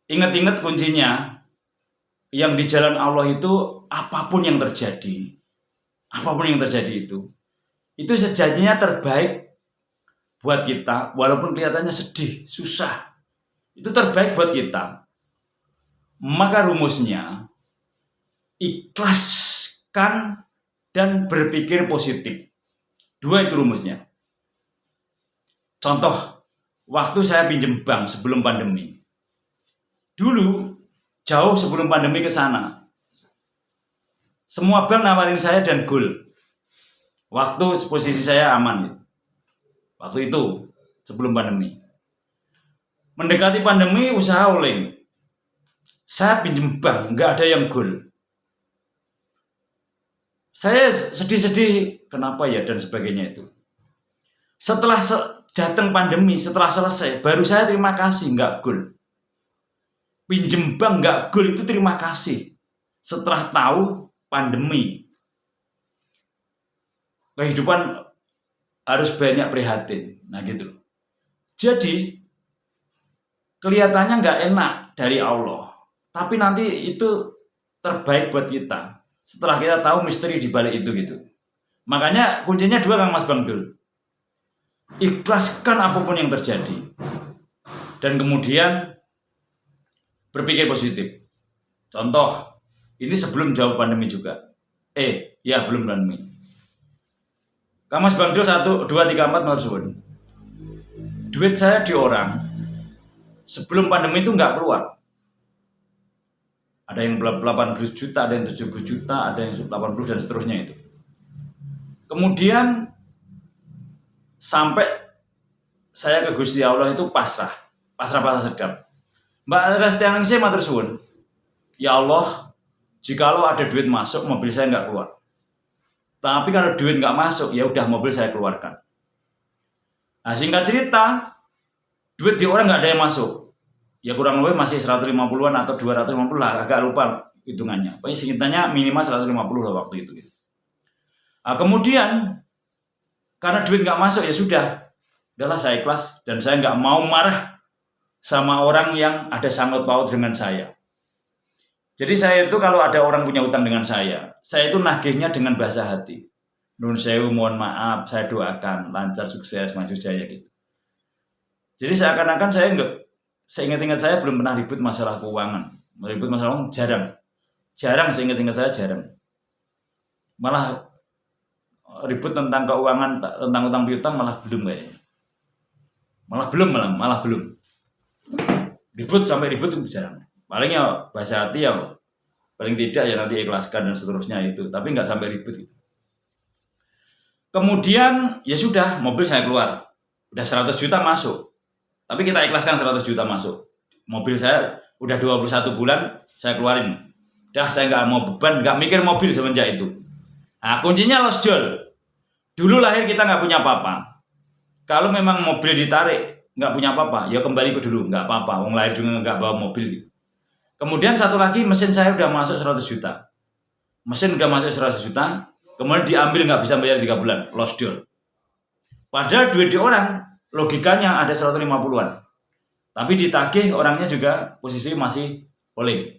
Ingat-ingat kuncinya, yang di jalan Allah itu apapun yang terjadi itu sejatinya terbaik buat kita, walaupun kelihatannya sedih, susah, itu terbaik buat kita. Maka rumusnya, ikhlaskan dan berpikir positif. 2 itu rumusnya. Contoh, waktu saya pinjem bank sebelum pandemi. Dulu, jauh sebelum pandemi ke sana, semua bank nawarin saya dan goal. Waktu posisi saya aman. Waktu itu, sebelum pandemi. Mendekati pandemi, usaha oleng. Saya pinjem bank, nggak ada yang goal. Saya sedih-sedih, kenapa ya, dan sebagainya itu. Setelah datang pandemi, setelah selesai, baru saya terima kasih, nggak goal. Pinjem bank nggak goal itu terima kasih. Setelah tahu pandemi, kehidupan harus banyak prihatin. Nah gitu. Jadi kelihatannya nggak enak dari Allah, tapi nanti itu terbaik buat kita. Setelah kita tahu misteri di balik itu gitu. Makanya kuncinya 2 Kang Mas Bang Dul. Ikhlaskan apapun yang terjadi. Dan kemudian berpikir positif. Contoh, ini sebelum jauh pandemi juga. Belum pandemi. Kang Mas Bang Dul 1, 2, 3, 4 Marsuun. Duit saya di orang sebelum pandemi itu nggak keluar. Ada yang 80 juta, ada yang 70 juta, ada yang 80 dan seterusnya itu. Kemudian sampai saya ke Gusti Allah itu pasrah sedap. Mbak Restianingsih matur suwun. Ya Allah, jikalau ada duit masuk, mobil saya nggak keluar. Tapi kalau duit nggak masuk, ya udah mobil saya keluarkan. Nah, singkat cerita, duit di orang nggak ada yang masuk. Ya kurang lebih masih 150-an atau 250 lah, agak lupa hitungannya. Pokoknya singkatannya minimal 150 lah waktu itu. Nah, kemudian karena duit nggak masuk, ya udahlah saya ikhlas dan saya nggak mau marah sama orang yang ada sangkut paut dengan saya. Jadi saya itu kalau ada orang punya utang dengan saya itu nagihnya dengan bahasa hati. Nun sewu, mohon maaf, saya doakan lancar, sukses, maju jaya gitu. Jadi seakan-akan saya ingat-ingat saya belum pernah ribut masalah keuangan. Ribut masalah keuangan jarang seingat-ingat saya jarang. Malah ribut tentang keuangan, tentang utang piutang malah belum kayaknya. Malah belum. Ribut itu jarang. Paling ya bahasa hati ya, paling tidak ya nanti ikhlaskan dan seterusnya itu. Tapi nggak sampai ribut gitu. Kemudian ya sudah, mobil saya keluar. Udah 100 juta masuk. Tapi kita ikhlaskan 100 juta masuk. Mobil saya udah 21 bulan saya keluarin. Udah saya nggak mau beban, nggak mikir mobil semenjak itu. Nah kuncinya los jol. Dulu lahir kita nggak punya apa-apa. Kalau memang mobil ditarik nggak punya apa-apa, ya kembali ke dulu, nggak apa-apa. Wong lahir juga nggak bawa mobil gitu. Kemudian satu lagi, mesin saya udah masuk 100 juta. Kemudian diambil nggak bisa bayar 3 bulan, lost deal. Padahal duit di orang, logikanya ada 150-an. Tapi ditagih orangnya juga posisi masih oleng.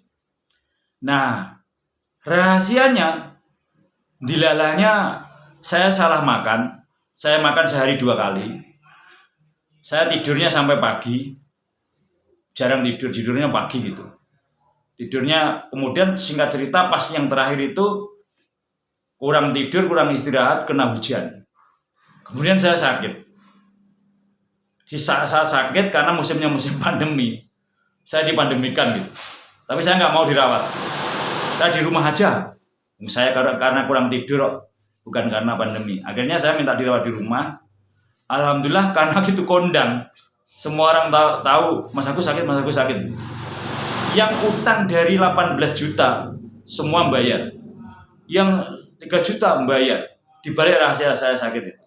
Nah, rahasianya, dilalanya saya salah makan. Saya makan sehari 2 kali. Saya tidurnya sampai pagi, jarang tidurnya pagi gitu. Tidurnya, kemudian singkat cerita pas yang terakhir itu kurang tidur, kurang istirahat, kena hujan. Kemudian saya sakit. Di saat sakit karena musimnya musim pandemi, saya dipandemikan gitu. Tapi saya nggak mau dirawat. Saya di rumah aja. Saya karena kurang tidur, bukan karena pandemi. Akhirnya saya minta dirawat di rumah. Alhamdulillah karena gitu kondang. Semua orang tahu mas aku sakit. Yang utang dari 18 juta semua bayar. Yang 3 juta bayar. Di balik rahasia saya sakit itu.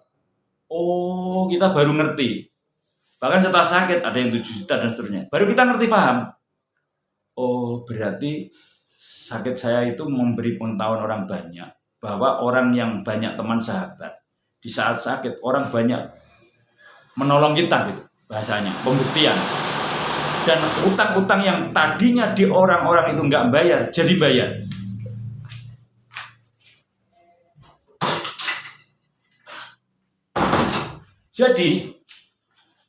Oh, kita baru ngerti. Bahkan setelah sakit ada yang 7 juta dan seterusnya. Baru kita ngerti paham. Oh, berarti sakit saya itu memberi pengetahuan orang banyak. Bahwa orang yang banyak teman sahabat. Di saat sakit orang banyak menolong kita gitu bahasanya, pembuktian. Dan utang-utang yang tadinya di orang-orang itu nggak bayar, jadi bayar. Jadi,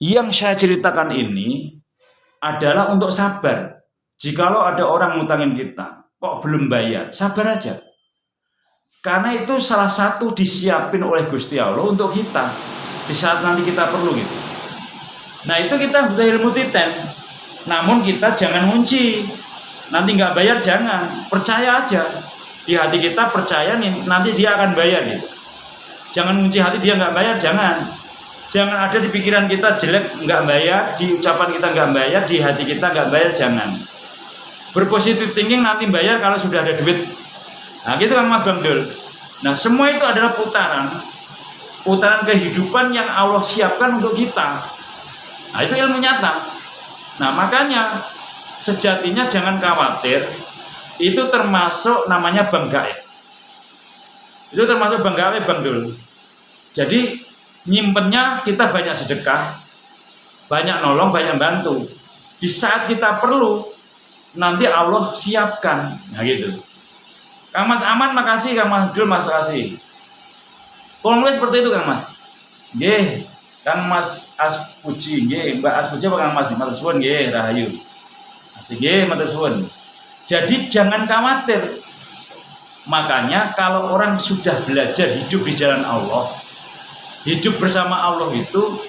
yang saya ceritakan ini adalah untuk sabar. Jikalau ada orang ngutangin kita, kok belum bayar, sabar aja. Karena itu salah satu disiapin oleh Gusti Allah untuk kita di saat nanti kita perlu gitu. Nah itu kita butuh ilmu titen. Namun kita jangan ngunci. Nanti nggak bayar jangan. Percaya aja. Di hati kita percaya nih nanti dia akan bayar gitu. Jangan ngunci hati dia nggak bayar, jangan. Jangan ada di pikiran kita jelek nggak bayar, di ucapan kita nggak bayar, di hati kita nggak bayar, jangan. Berpositif thinking nanti bayar kalau sudah ada duit. Nah gitu kan Mas Bangdul. Nah semua itu adalah putaran kehidupan yang Allah siapkan untuk kita. Nah itu ilmu nyata. Nah makanya sejatinya jangan khawatir. Itu termasuk namanya bank gaib. Itu termasuk bank gaib Bangdul. Jadi nyimpennya kita banyak sedekah, banyak nolong, banyak bantu. Di saat kita perlu nanti Allah siapkan. Nah gitu. Kang Mas Aman makasih, Kang Mas Dul makasih. Kalau seperti itu Kang Mas. Nggih. Kang Mas Aspuji, nggih, Mbak Aspuji apa Kang Mas? Matur suwun nggih, rahayu. Asih nggih, matur suwun. Jadi jangan khawatir. Makanya kalau orang sudah belajar hidup di jalan Allah, hidup bersama Allah itu,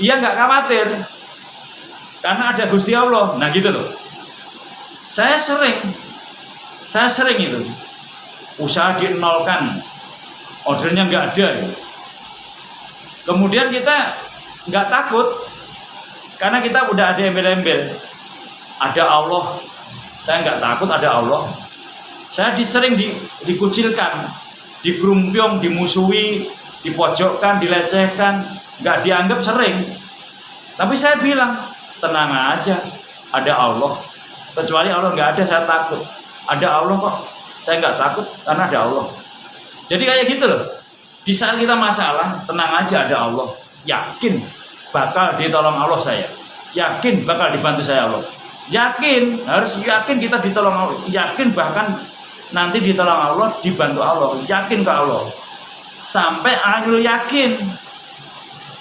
ia nggak khawatir. Karena ada Gusti Allah. Nah gitu loh. Saya sering itu. Usaha dinolkan. Ordernya nggak ada gitu. Kemudian kita nggak takut karena kita udah ada embel-embel, ada Allah. Saya nggak takut ada Allah. Saya sering dikucilkan, digerumpiong, dimusuhi, dipojokkan, dilecehkan, nggak dianggap sering. Tapi saya bilang tenang aja, ada Allah. Kecuali Allah nggak ada, saya takut. Ada Allah kok, saya nggak takut karena ada Allah. Jadi kayak gitu loh. Di saat kita masalah, tenang aja ada Allah. Yakin bakal ditolong Allah saya. Yakin bakal dibantu saya Allah. Yakin, harus yakin kita ditolong Allah. Yakin bahkan nanti ditolong Allah, dibantu Allah. Yakin ke Allah. Sampai ainul yakin.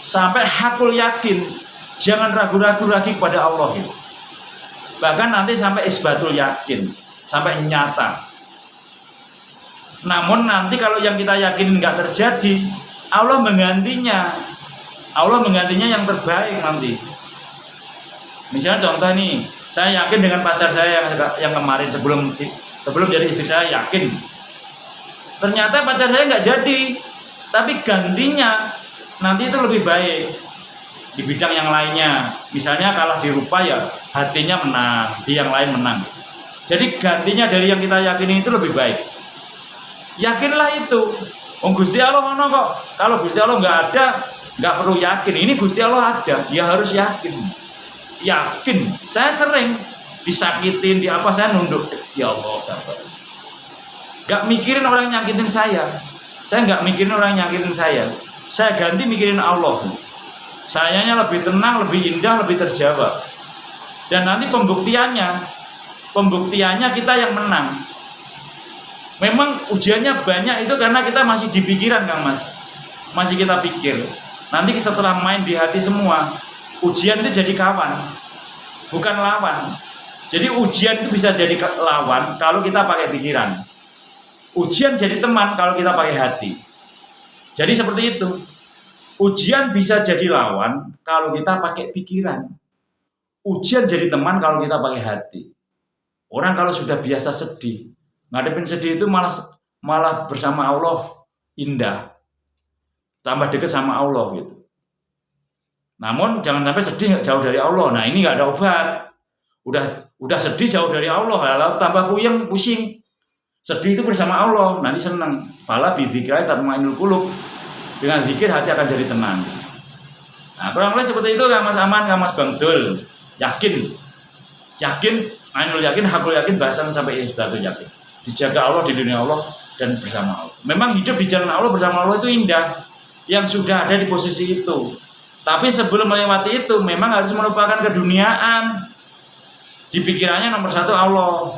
Sampai hakul yakin. Jangan ragu-ragu lagi kepada Allah. Bahkan nanti sampai isbatul yakin. Sampai nyata. Namun nanti kalau yang kita yakin nggak terjadi, Allah menggantinya. Allah menggantinya yang terbaik nanti. Misalnya contoh nih, saya yakin dengan pacar saya yang kemarin sebelum jadi istri saya yakin. Ternyata pacar saya nggak jadi, tapi gantinya nanti itu lebih baik di bidang yang lainnya. Misalnya kalah di rupa ya hatinya menang, di yang lain menang. Jadi gantinya dari yang kita yakini itu lebih baik. Yakinlah itu. Gusti Allah ono kok. Kalau Gusti Allah nggak ada, nggak perlu yakin. Ini Gusti Allah ada, ya harus yakin. Yakin. Saya sering disakitin, di apa saya nunduk. Ya Allah, sabar. Nggak mikirin orang nyakitin saya. Saya nggak mikirin orang nyakitin saya. Saya ganti mikirin Allah. Sayanya lebih tenang, lebih indah, lebih terjawab. Dan nanti pembuktiannya kita yang menang. Memang ujiannya banyak itu karena kita masih di pikiran Kang Mas. Masih kita pikir. Nanti setelah main di hati semua, ujian itu jadi kawan, bukan lawan. Jadi ujian itu bisa jadi lawan kalau kita pakai pikiran. Ujian jadi teman kalau kita pakai hati. Jadi seperti itu. Ujian bisa jadi lawan kalau kita pakai pikiran. Ujian jadi teman kalau kita pakai hati. Orang kalau sudah biasa sedih, ngadepin sedih itu malah bersama Allah indah, tambah dekat sama Allah gitu. Namun jangan sampai sedih jauh dari Allah. Nah ini nggak ada obat. Udah sedih jauh dari Allah, lalu tambah puyeng, pusing. Sedih itu bersama Allah, nanti senang. Fala bidzikri tatma'innul qulub. Dengan zikir hati akan jadi tenang. Nah kurang lebih seperti itu Kang Mas Aman, Kang Mas Bangdul. Yakin, ainul yakin, hakul yakin, bahasan sampai isbatul yakin. Dijaga Allah di dunia Allah dan bersama Allah. Memang hidup di jalan Allah bersama Allah itu indah. Yang sudah ada di posisi itu, Tapi sebelum melewati itu memang harus melupakan keduniaan. Di pikirannya nomor satu Allah.